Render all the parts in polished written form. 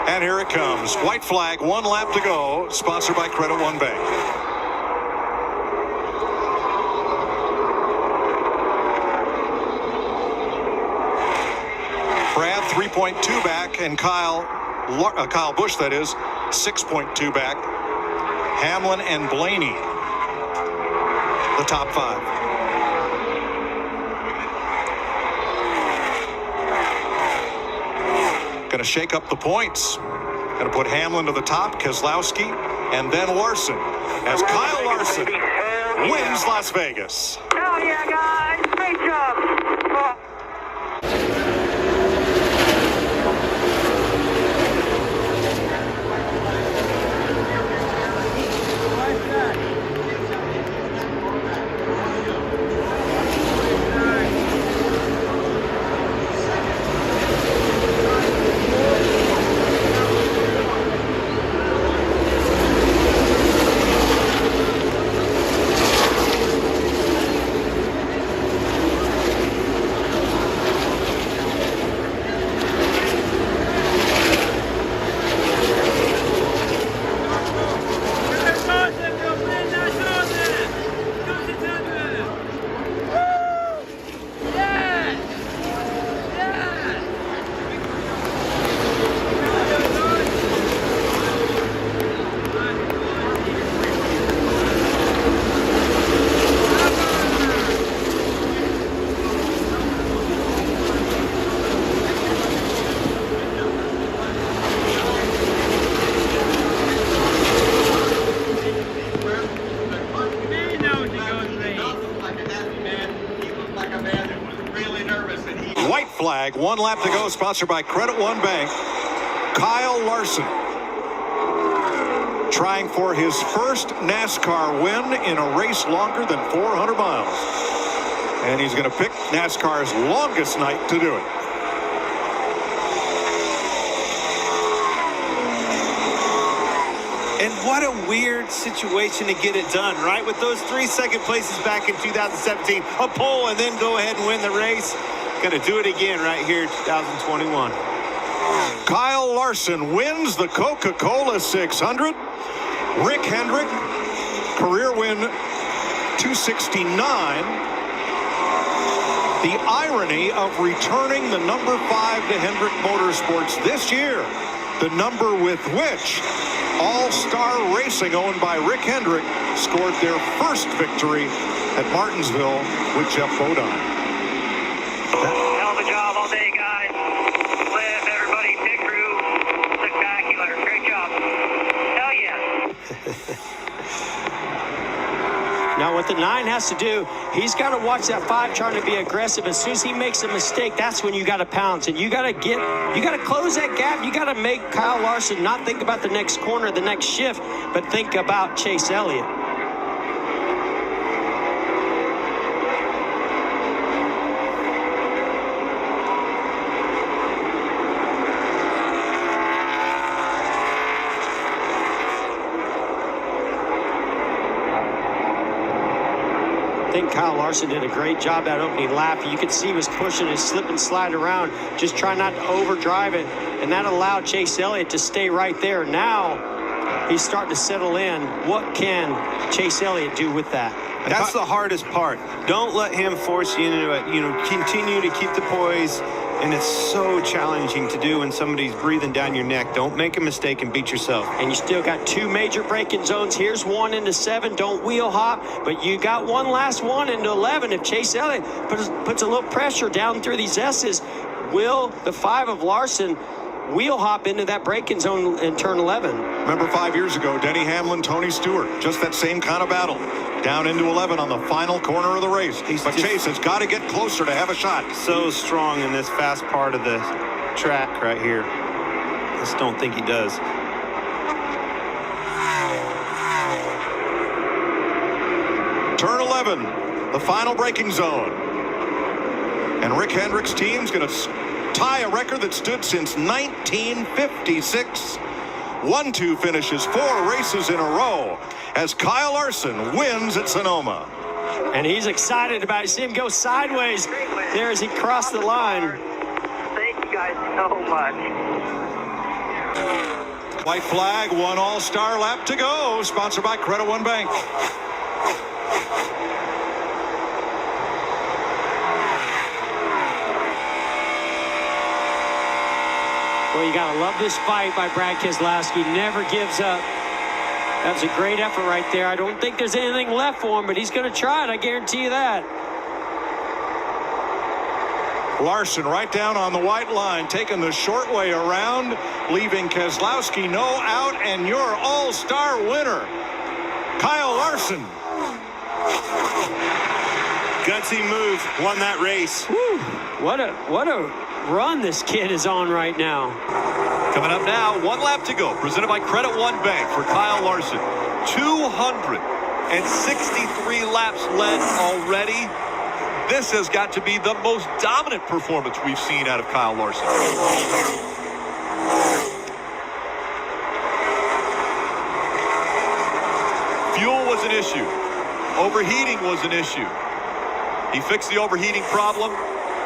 And here it comes. White flag, 1 lap to go, sponsored by Credit One Bank. Brad 3.2 back, and Kyle Busch, that is, 6.2 back. Hamlin and Blaney, the top 5. Going to shake up the points. Going to put Hamlin to the top, Keselowski, and then Larson, as Kyle Larson wins Las Vegas. Hell yeah, guys! Great job! White flag, 1 lap to go, sponsored by Credit One Bank. Kyle Larson trying for his first NASCAR win in a race longer than 400 miles. And he's going to pick NASCAR's longest night to do it. And what a weird situation to get it done, right? With those 3 second places back in 2017, a pole, and then go ahead and win the race. Going to do it again right here in 2021. Kyle Larson wins the Coca-Cola 600. Rick Hendrick, career win 269. The irony of returning the number 5 to Hendrick Motorsports this year, the number with which All-Star Racing, owned by Rick Hendrick, scored their first victory at Martinsville with Jeff Bodine. Hell of a job all day, guys. Cliff, everybody, pit crew, spectacular. Great job. Hell yeah. Now what the 9 has to do, he's got to watch that 5 trying to be aggressive. As soon as he makes a mistake, that's when you got to pounce, and you got to close that gap. You got to make Kyle Larson not think about the next corner, the next shift, but think about Chase Elliott. I think Kyle Larson did a great job that opening lap. You could see he was pushing and slip and slide around, just trying not to overdrive it, and that allowed Chase Elliott to stay right there. Now he's starting to settle in. What can Chase Elliott do with that? That's the hardest part. Don't let him force you into it. Continue to keep the poise, and it's so challenging to do when somebody's breathing down your neck. Don't make a mistake and beat yourself. And you still got 2 major braking zones. Here's 1 into 7. Don't wheel hop, but you got one last one into 11. If Chase Elliott puts a little pressure down through these S's, will the 5 of Larson wheel hop into that braking zone in turn 11? Remember 5 years ago, Denny Hamlin, Tony Stewart, just that same kind of battle. Down into 11 on the final corner of the race. But Chase has got to get closer to have a shot. So strong in this fast part of the track right here. I just don't think he does. Turn 11, the final braking zone. And Rick Hendrick's team's going to tie a record that stood since 1956. 1-2 finishes 4 races in a row as Kyle Larson wins at Sonoma. And he's excited about it. See him go sideways there as he crossed the line. Thank you guys so much. White flag, one all-star lap to go. Sponsored by Credit One Bank. Well, you got to love this fight by Brad Keselowski. Never gives up. That was a great effort right there. I don't think there's anything left for him, but he's going to try it. I guarantee you that. Larson right down on the white line, taking the short way around, leaving Keselowski no out, and your all-star winner, Kyle Larson. Gutsy move, won that race. Whew. What a run this kid is on right now. Coming up now, one lap to go, presented by Credit One Bank for Kyle Larson. 263 laps led already. This has got to be the most dominant performance we've seen out of Kyle Larson. Fuel was an issue. Overheating was an issue. He fixed the overheating problem.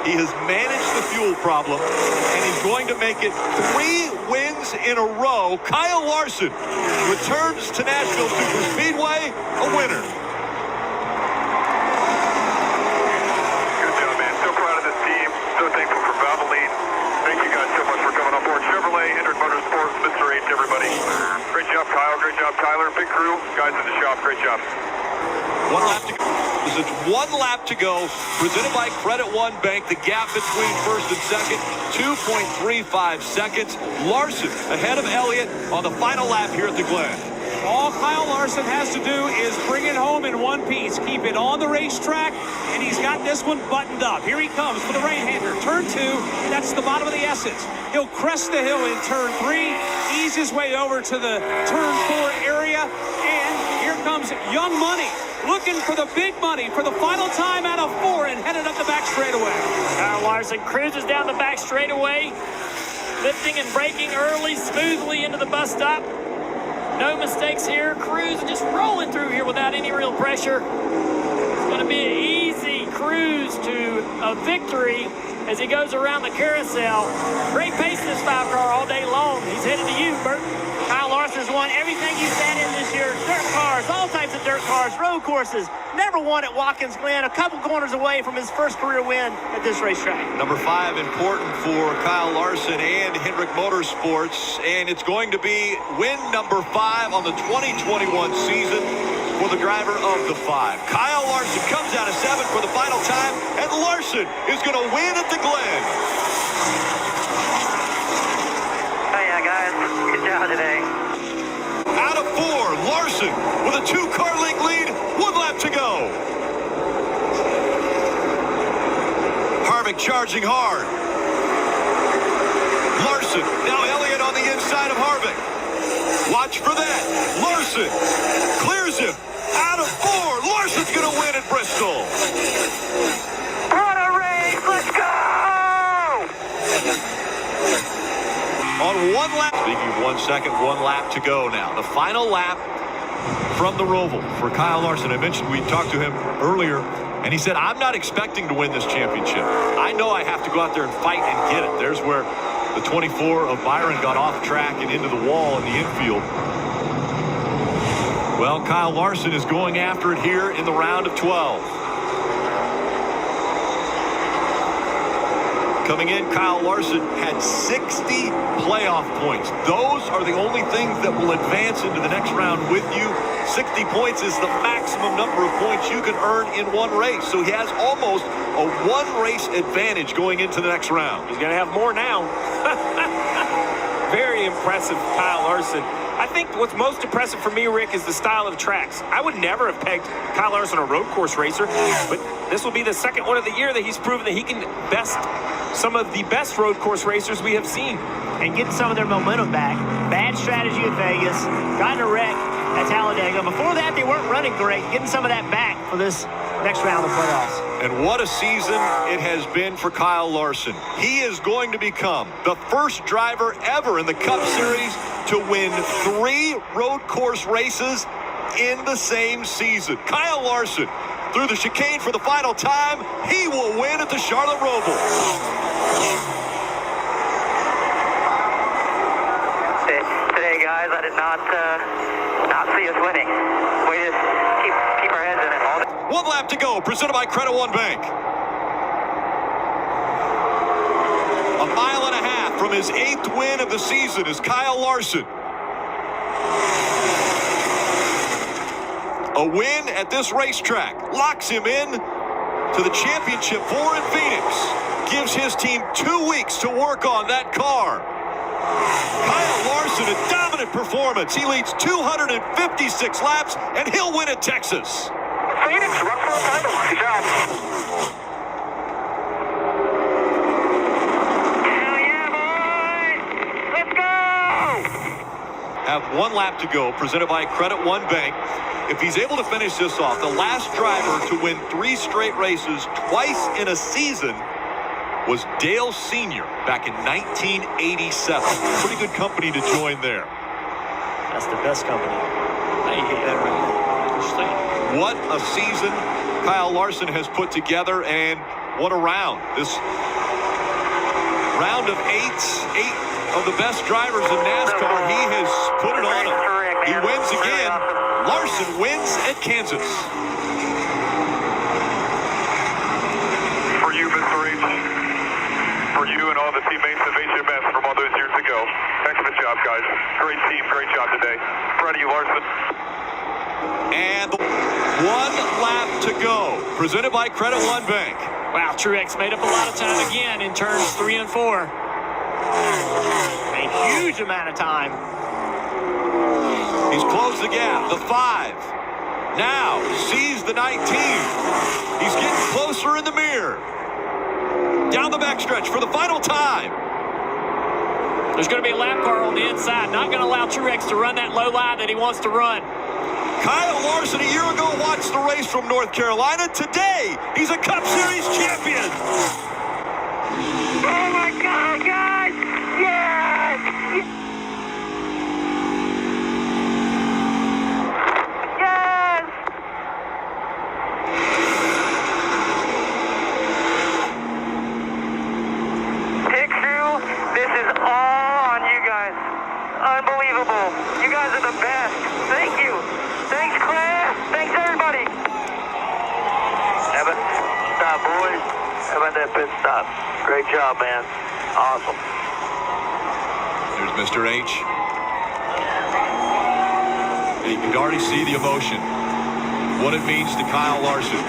He has managed the fuel problem, and he's going to make it 3 wins in a row. Kyle Larson returns to Nashville Superspeedway a winner. Good job, man. So proud of this team. So thankful for Valvoline. Thank you guys so much for coming on board. Chevrolet, Hendrick Motorsports, Mr. H, everybody. Great job, Kyle. Great job, Tyler. Big crew. Guys in the shop. Great job. One lap to go. It's 1 lap to go. Presented by Credit One Bank. The gap between first and second, 2.35 seconds. Larson ahead of Elliott on the final lap here at the Glen. All Kyle Larson has to do is bring it home in one piece. Keep it on the racetrack, and he's got this one buttoned up. Here he comes for the right-hander. Turn 2, that's the bottom of the Essence. He'll crest the hill in turn 3, ease his way over to the turn 4 area, and here comes Young Money, looking for the big money for the final time out of 4 and headed up the back straightaway. Kyle Larson cruises down the back straightaway, lifting and braking early, smoothly into the bus stop. No mistakes here. Cruising, just rolling through here without any real pressure. It's going to be an easy cruise to a victory as he goes around the carousel. Great pace in this 5-car all day long. He's headed to you, Bert. Kyle Larson's won everything you sat in this year. Dirt cars, all types of dirt cars, road courses. Never won at Watkins Glen. A couple corners away from his first career win at this racetrack. Number 5 important for Kyle Larson and Hendrick Motorsports, and it's going to be win number 5 on the 2021 season for the driver of the 5. Kyle Larson comes out of 7 for the final time, and Larson is going to win at the Glen. Oh yeah, guys, good job today. Out of 4, Larson with a 2-car length lead, 1 lap to go. Harvick charging hard. Larson, now Elliott on the inside of Harvick. Watch for that. Larson clears him. Out of 4, Larson's going to win at Bristol. What a race, let's go! On 1 lap, speaking of 1 second, 1 lap to go now. The final lap from the Roval for Kyle Larson. I mentioned we talked to him earlier, and he said, I'm not expecting to win this championship. I know I have to go out there and fight and get it. There's where the 24 of Byron got off track and into the wall in the infield. Well, Kyle Larson is going after it here in the round of 12. Coming in, Kyle Larson had 60 playoff points. Those are the only things that will advance into the next round with you. 60 points is the maximum number of points you can earn in one race. So he has almost a 1-race advantage going into the next round. He's going to have more now. Very impressive, Kyle Larson. I think what's most impressive for me, Rick, is the style of tracks. I would never have pegged Kyle Larson a road course racer, but this will be the second one of the year that he's proven that he can best some of the best road course racers we have seen. And getting some of their momentum back. Bad strategy at Vegas. Got in a wreck at Talladega. Before that, they weren't running great. Getting some of that back for this next round of playoffs. And what a season it has been for Kyle Larson. He is going to become the first driver ever in the Cup Series to win 3 road course races in the same season. Kyle Larson, through the chicane for the final time, he will win at the Charlotte Roval. today, guys. I did not see us winning. We just keep our heads in it all day. 1 lap to go, presented by Credit One Bank. A mile and a half from his 8th win of the season is Kyle Larson. A win at this racetrack locks him in to the championship 4 in Phoenix. Gives his team 2 weeks to work on that car. Kyle Larson, a dominant performance. He leads 256 laps, and he'll win at Texas. Phoenix, run for the title. Good job. Hell yeah, boys! Let's go! Have 1 lap to go, presented by Credit One Bank. If he's able to finish this off, the last driver to win 3 straight races twice in a season was Dale Sr. back in 1987. Pretty good company to join there. That's the best company. How you get that right? What a season Kyle Larson has put together, and what a round. This round of 8 of the best drivers in NASCAR, he has put it on him. He wins again. Larson wins at Kansas. For you, Mr. H. For you and all the teammates of HMS from all those years ago. Excellent job, guys. Great team, great job today. Proud of you, Larson. And 1 lap to go, presented by Credit One Bank. Wow, Truex made up a lot of time again in turns 3 and 4. A huge amount of time. He's closed the gap, the 5. Now sees the 19. He's getting closer in the mirror. Down the backstretch for the final time. There's going to be a lap car on the inside. Not going to allow Truex to run that low line that he wants to run. Kyle Larson a year ago watched the race from North Carolina. Today, he's a Cup Series champion. Oh my God, guys! Yes! Yes! Pick Crew, this is all on you guys. Unbelievable. You guys are the best. Thank you. Thanks, Claire. Thanks, everybody. How about stop, boys? How about that pit stop? Great job, man. Awesome. There's Mr. H. You can already see the emotion. What it means to Kyle Larson.